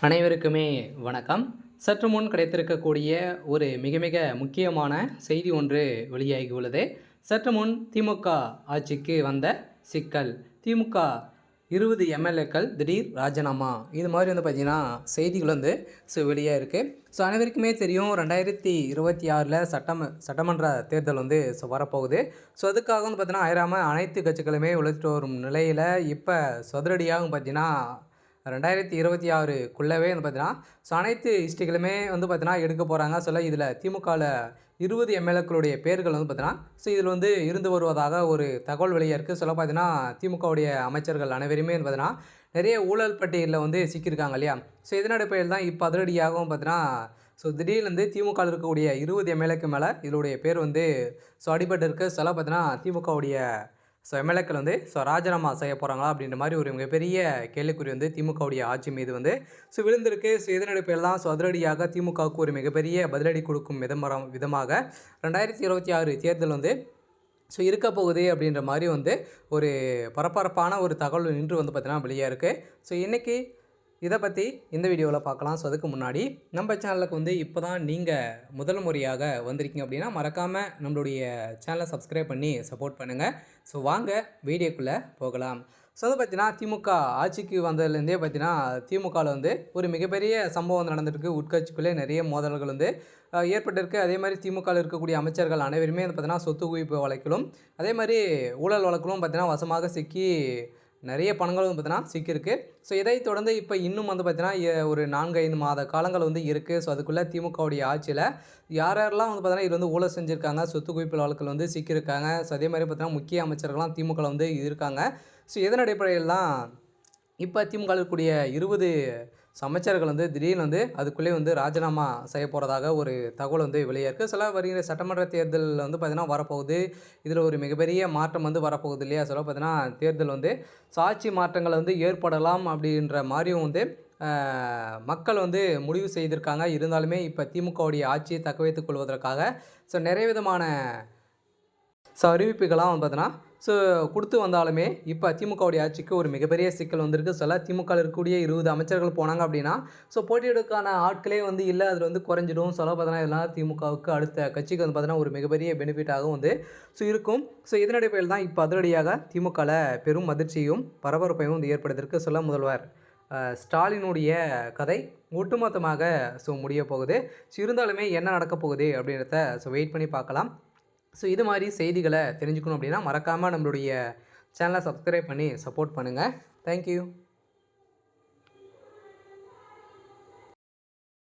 அனைவருக்குமே வணக்கம். சற்று முன் கிடைத்திருக்கக்கூடிய ஒரு மிக மிக முக்கியமான செய்தி ஒன்று வெளியாகியுள்ளது. சற்று முன் திமுக ஆட்சிக்கு வந்த சிக்கல். திமுக 20 எம்எல்ஏக்கள் திடீர் ராஜினாமா. இது மாதிரி வந்து பார்த்திங்கன்னா செய்திகள் வந்து வெளியாக இருக்குது. அனைவருக்குமே தெரியும் 2026 சட்டமன்ற தேர்தல் வந்து வரப்போகுது. அதுக்காக வந்து பார்த்திங்கன்னா அயராம அனைத்து கட்சிகளுமே உழைச்சிட்டு வரும் நிலையில் இப்போ சதுரடியாக பார்த்திங்கன்னா 2026க்குள்ளவே வந்து பார்த்தீங்கன்னா அனைத்து ஹிஸ்ட்ரிகளுமே வந்து பார்த்தீங்கன்னா எடுக்க போகிறாங்க. இதில் திமுகவில் 20 எம்எல்ஏக்களுடைய பேர்கள் வந்து பார்த்தீங்கன்னா இதில் வந்து இருந்து வருவதாக ஒரு தகவல் வெளியாக இருக்குது. பார்த்தீங்கன்னா திமுகவுடைய அமைச்சர்கள் அனைவருமே வந்து பார்த்தீங்கன்னா நிறைய ஊழல் பட்டியலில் வந்து சிக்கியிருக்காங்க இல்லையா. இதன் அடிப்படையில் தான் இப்போ அதிரடியாகவும் பார்த்தீங்கன்னா திடீர்னு வந்து திமுகவில் இருக்கக்கூடிய 20 எம்எல்ஏக்கு மேலே இதனுடைய பேர் வந்து அடிபட்டு இருக்குது. பார்த்தீங்கன்னா திமுகவுடைய எம்எல்ஏக்கள் வந்து ராஜினாமா செய்ய போகிறாங்களா அப்படின்ற மாதிரி ஒரு மிகப்பெரிய கேள்விக்குறி வந்து திமுகவுடைய ஆட்சி மீது வந்து விழுந்திருக்கு. இதன் அடிப்படையில் தான் அதிரடியாக திமுகவுக்கு ஒரு மிகப்பெரிய பதிலடி கொடுக்கும் விதமாக 2026 தேர்தல் வந்து இருக்க போகுது அப்படின்ற மாதிரி வந்து ஒரு பரபரப்பான ஒரு தகவல் இன்று வந்து பார்த்தீங்கன்னா வெளியாக இருக்குது. இன்றைக்கி இதை பற்றி இந்த வீடியோவில் பார்க்கலாம். அதுக்கு முன்னாடி நம்ம சேனலுக்கு வந்து இப்போ தான் நீங்கள் முதல் முறையாக வந்திருக்கீங்க அப்படின்னா மறக்காமல் நம்மளுடைய சேனலை சப்ஸ்கிரைப் பண்ணி சப்போர்ட் பண்ணுங்கள். வாங்க வீடியோக்குள்ளே போகலாம். வந்து பார்த்தீங்கன்னா திமுக ஆட்சிக்கு வந்ததுலேருந்தே பார்த்தீங்கன்னா திமுகவில் வந்து ஒரு மிகப்பெரிய சம்பவம் நடந்துருக்கு. உட்கட்சிக்குள்ளே நிறைய மோதல்கள் வந்து ஏற்பட்டிருக்கு. அதே மாதிரி திமுகவில் இருக்கக்கூடிய அமைச்சர்கள் அனைவருமே வந்து பார்த்தீங்கன்னா சொத்து குவிப்பு வழக்கிலும் அதே மாதிரி ஊழல் வழக்கிலும் பார்த்தீங்கன்னா வசமாக சிக்கி நிறைய பணங்கள் வந்து பார்த்தீங்கன்னா சிக்கியிருக்கு. இதை தொடர்ந்து இப்போ இன்னும் வந்து பார்த்தீங்கன்னா ஒரு 4-5 மாத காலங்கள் வந்து இருக்குது. அதுக்குள்ளே திமுகவுடைய ஆட்சியில் யாரெல்லாம் வந்து பார்த்தீங்கன்னா இது வந்து ஊழல் செஞ்சுருக்காங்க, சொத்து குவிப்பு வழக்கில் வந்து சிக்கியிருக்காங்க. அதே மாதிரி பார்த்தீங்கன்னா முக்கிய அமைச்சர்கள்லாம் திமுகவில் வந்து இருக்காங்க. இதன் அடிப்படையில் தான் இப்போ திமுகவில் இருக்கக்கூடிய 20 அமைச்சர்கள் வந்து திடீர்னு வந்து அதுக்குள்ளே வந்து ராஜினாமா செய்ய போகிறதாக ஒரு தகவல் வந்து வெளியாக இருக்குது. வருகிற சட்டமன்ற தேர்தலில் வந்து பார்த்திங்கன்னா வரப்போகுது. இதில் ஒரு மிகப்பெரிய மாற்றம் வந்து வரப்போகுது இல்லையா. பார்த்திங்கன்னா தேர்தல் வந்து ஆட்சி மாற்றங்கள் வந்து ஏற்படலாம் அப்படின்ற மாதிரியும் வந்து மக்கள் வந்து முடிவு செய்திருக்காங்க. இருந்தாலுமே இப்போ திமுகவுடைய ஆட்சியை தக்க வைத்துக் கொள்வதற்காக நிறைய விதமான அறிவிப்புகள்லாம் வந்து பார்த்தீங்கன்னா கொடுத்து வந்தாலுமே இப்போ திமுகவுடைய ஆட்சிக்கு ஒரு மிகப்பெரிய சிக்கல் வந்திருக்கு. திமுகவில் இருக்கக்கூடிய 20 அமைச்சர்கள் போனாங்க அப்படின்னா போட்டியிடுவதற்கான ஆட்களே வந்து இல்லை, அதில் வந்து குறைஞ்சிடும். பார்த்தீங்கன்னா இதெல்லாம் திமுகவுக்கு அடுத்த கட்சிக்கு வந்து பார்த்தீங்கன்னா ஒரு மிகப்பெரிய பெனிஃபிட்டாகவும் வந்து இருக்கும். இதன் அடிப்படையில் தான் இப்போ அதிரடியாக திமுகவில் பெரும் அதிர்ச்சியும் பரபரப்பையும் வந்து ஏற்படுத்தியிருக்கு. முதல்வர் ஸ்டாலினுடைய கதை ஒட்டுமொத்தமாக முடிய போகுது. இருந்தாலுமே என்ன நடக்க போகுது அப்படின்றத வெயிட் பண்ணி பார்க்கலாம். இது மாதிரி செய்திகளை தெரிஞ்சுக்கணும் அப்படின்னா மறக்காமல் நம்மளுடைய சேனலை சப்ஸ்கிரைப் பண்ணி சப்போர்ட் பண்ணுங்கள். தேங்க்யூ.